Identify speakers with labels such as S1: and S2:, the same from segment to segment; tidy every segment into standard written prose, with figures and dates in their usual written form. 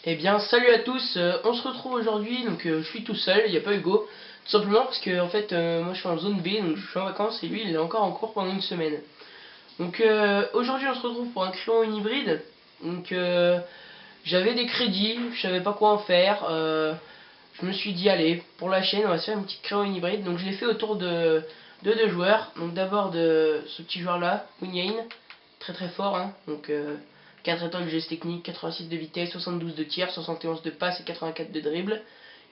S1: Eh bien, salut à tous, on se retrouve aujourd'hui, donc je suis tout seul, il n'y a pas Hugo, tout simplement parce que en fait, moi je suis en zone B, donc je suis en vacances et lui il est encore en cours pendant une semaine. Donc aujourd'hui on se retrouve pour un crayon hybride, donc j'avais des crédits, je savais pas quoi en faire, je me suis dit allez, pour la chaîne on va se faire une petite crayon hybride, donc je l'ai fait autour de deux joueurs, donc d'abord de ce petit joueur là, Winyain, très très fort, hein, donc 4 étoiles de geste technique, 86 de vitesse, 72 de tir, 71 de passe et 84 de dribble.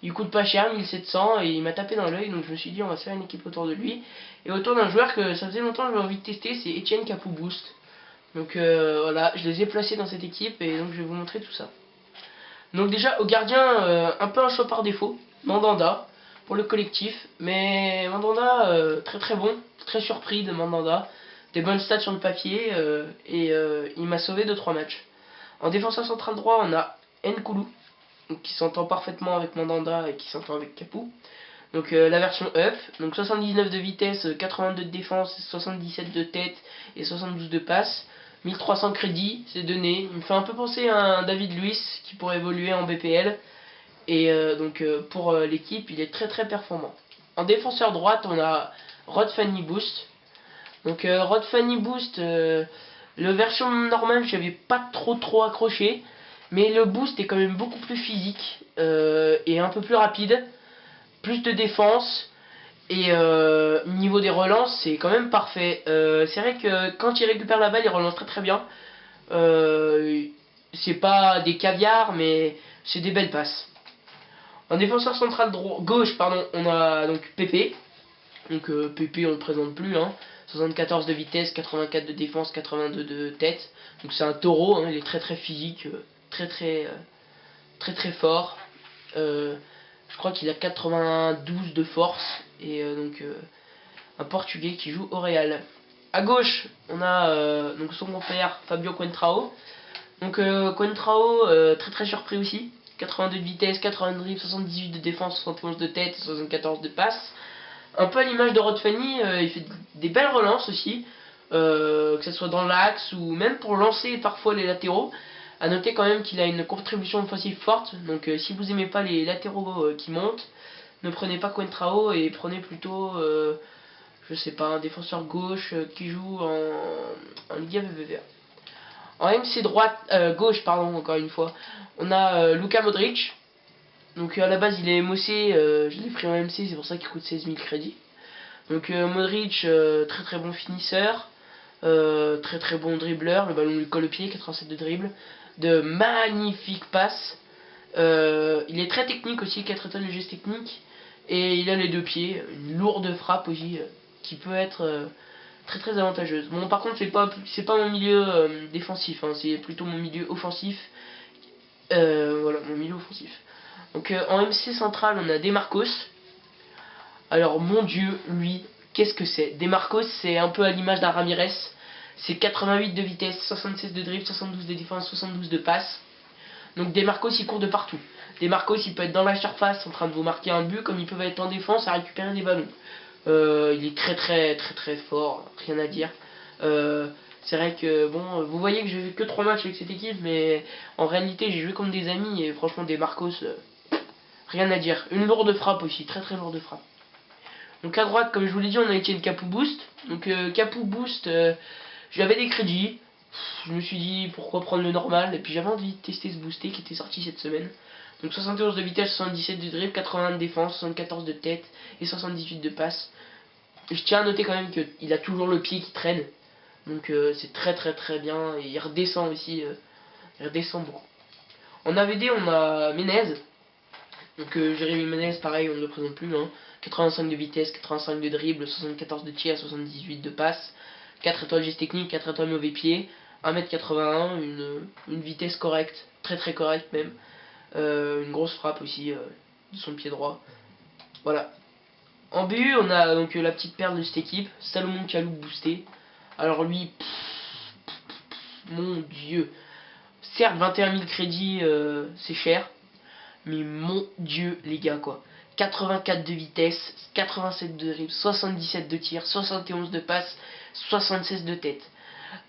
S1: Il coûte pas cher, 1700, et il m'a tapé dans l'œil, donc je me suis dit on va se faire une équipe autour de lui. Et autour d'un joueur que ça faisait longtemps que j'avais envie de tester, c'est Etienne Capou Boost. Donc voilà, je les ai placés dans cette équipe et donc je vais vous montrer tout ça. Donc déjà au gardien, un peu un choix par défaut, Mandanda pour le collectif, mais Mandanda très très bon, très surpris de Mandanda, des bonnes stats sur le papier et il m'a sauvé 2-3 matchs. En défenseur central droit, on a Nkoulou qui s'entend parfaitement avec Mandanda et qui s'entend avec Capou. Donc la version up, donc 79 de vitesse, 82 de défense, 77 de tête et 72 de passe. 1300 crédits, c'est donné. Il me fait un peu penser à un David Luiz qui pourrait évoluer en BPL. Et donc pour l'équipe, il est très très performant. En défenseur droite, on a Rod Fanny Boost. Donc Rod Fanny Boost, le version normale, j'avais pas trop accroché. Mais le boost est quand même beaucoup plus physique et un peu plus rapide. Plus de défense. Et niveau des relances, c'est quand même parfait. C'est vrai que quand il récupère la balle, il relance très très bien. C'est pas des caviars, mais c'est des belles passes. En défenseur central gauche, pardon, on a donc Pépé. Donc Pépé, on ne le présente plus. Hein. 74 de vitesse, 84 de défense, 82 de tête. Donc c'est un taureau, hein, il est très très physique, très fort. Je crois qu'il a 92 de force. Et donc un Portugais qui joue au Real. À gauche, on a donc son compère Fabio Coentrao. Donc Coentrao, très surpris aussi. 82 de vitesse, 80 de dribble, 78 de défense, 71 de tête, 74 de passe. Un peu à l'image de Rod Fanny, il fait des belles relances aussi, que ce soit dans l'axe ou même pour lancer parfois les latéraux. A noter quand même qu'il a une contribution offensive forte, donc si vous aimez pas les latéraux qui montent, ne prenez pas Coentrao et prenez plutôt, je sais pas, un défenseur gauche qui joue en Liga BBVA. En MC droite, gauche, pardon, encore une fois, on a Luka Modric. Donc à la base il est MOC, je l'ai pris en MC, c'est pour ça qu'il coûte 16 000 crédits. Donc Modric, très bon finisseur, très bon dribbleur, le ballon lui colle au pied, 87 de dribble, de magnifiques passes. Il est très technique aussi, 4 tonnes de geste technique, et il a les deux pieds, une lourde frappe aussi, qui peut être très avantageuse. Bon, par contre, c'est pas mon milieu défensif, hein, c'est plutôt mon milieu offensif. Voilà, mon milieu offensif. Donc en MC central, on a Demarcos. Alors, mon dieu, lui, qu'est-ce que c'est? Demarcos, c'est un peu à l'image d'un Ramirez. C'est 88 de vitesse, 76 de dribble, 72 de défense, 72 de passe. Donc Demarcos, il court de partout. Demarcos, il peut être dans la surface en train de vous marquer un but, comme il peut être en défense à récupérer des ballons. Il est très fort, rien à dire. C'est vrai que bon, vous voyez que j'ai fait que 3 matchs avec cette équipe, mais en réalité j'ai joué comme des amis et franchement des Marcos, rien à dire. Une lourde frappe aussi, très lourde frappe. Donc à droite, comme je vous l'ai dit, on a Etienne Capou Boost. Donc Capou Boost, j'avais des crédits. Je me suis dit pourquoi prendre le normal, et puis j'avais envie de tester ce boosté qui était sorti cette semaine. Donc 71 de vitesse, 77 de dribble, 80 de défense, 74 de tête et 78 de passe. Je tiens à noter quand même qu'il a toujours le pied qui traîne. Donc c'est très bien. Et il redescend aussi. Il redescend beaucoup. En AVD, on a Menez. Donc Jérémy Menez, pareil, on ne le présente plus. Hein. 85 de vitesse, 85 de dribble, 74 de tir, 78 de passe. 4 étoiles geste technique, 4 étoiles mauvais pied. 1m81, une vitesse correcte. Très correcte même. Une grosse frappe aussi de son pied droit. Voilà. En BU, on a donc la petite perle de cette équipe, Salomon Kalou boosté. Alors lui, mon dieu. Certes, 21 000 crédits, c'est cher. Mais mon dieu, les gars, quoi. 84 de vitesse, 87 de dribble, 77 de tir, 71 de passe, 76 de tête.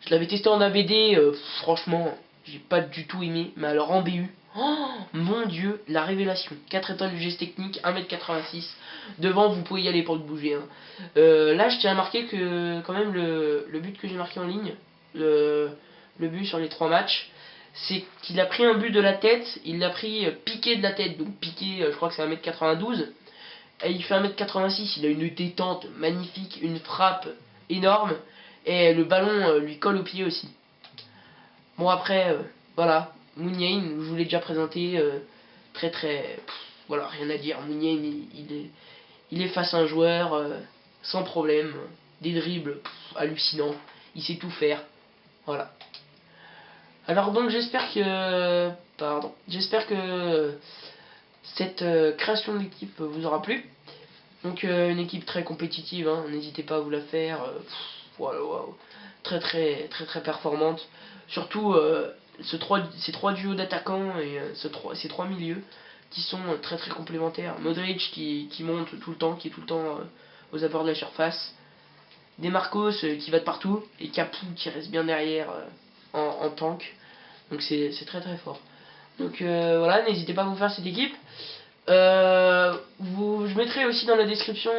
S1: Je l'avais testé en ABD, franchement, j'ai pas du tout aimé. Mais alors en BU, oh mon dieu, la révélation. 4 étoiles de geste technique, 1m86. Devant, vous pouvez y aller pour le bouger. Hein. Là, je tiens à marquer que quand même le but que j'ai marqué en ligne, le but sur les 3 matchs, c'est qu'il a pris un but de la tête, il l'a pris piqué de la tête. Donc piqué, je crois que c'est 1m92. Et il fait 1m86, il a une détente magnifique, une frappe énorme. Et le ballon lui colle au pied aussi. Bon après, voilà, Mouniain, je vous l'ai déjà présenté, voilà, rien à dire. Mouniain, il est face à un joueur, sans problème, des dribbles, hallucinants, il sait tout faire, voilà. Alors donc j'espère que cette création d'équipe vous aura plu. Donc une équipe très compétitive, hein, n'hésitez pas à vous la faire, voilà, wow. Très performante. Surtout ces trois duos d'attaquants et ces trois milieux qui sont très complémentaires. Modric qui monte tout le temps, qui est tout le temps aux abords de la surface. Des Marcos qui va de partout et Capoue qui reste bien derrière en tank. Donc c'est très fort. Donc voilà, n'hésitez pas à vous faire cette équipe. Je mettrai aussi dans la description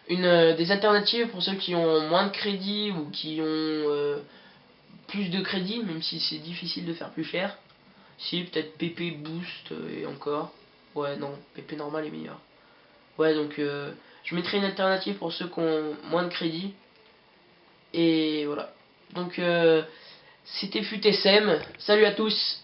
S1: des alternatives pour ceux qui ont moins de crédit ou qui ont plus de crédit, même si c'est difficile de faire plus cher. Si, peut-être PP Boost et encore. Ouais, non, PP normal est meilleur. Ouais, donc je mettrai une alternative pour ceux qui ont moins de crédit. Et voilà. Donc c'était FUTSM. Salut à tous.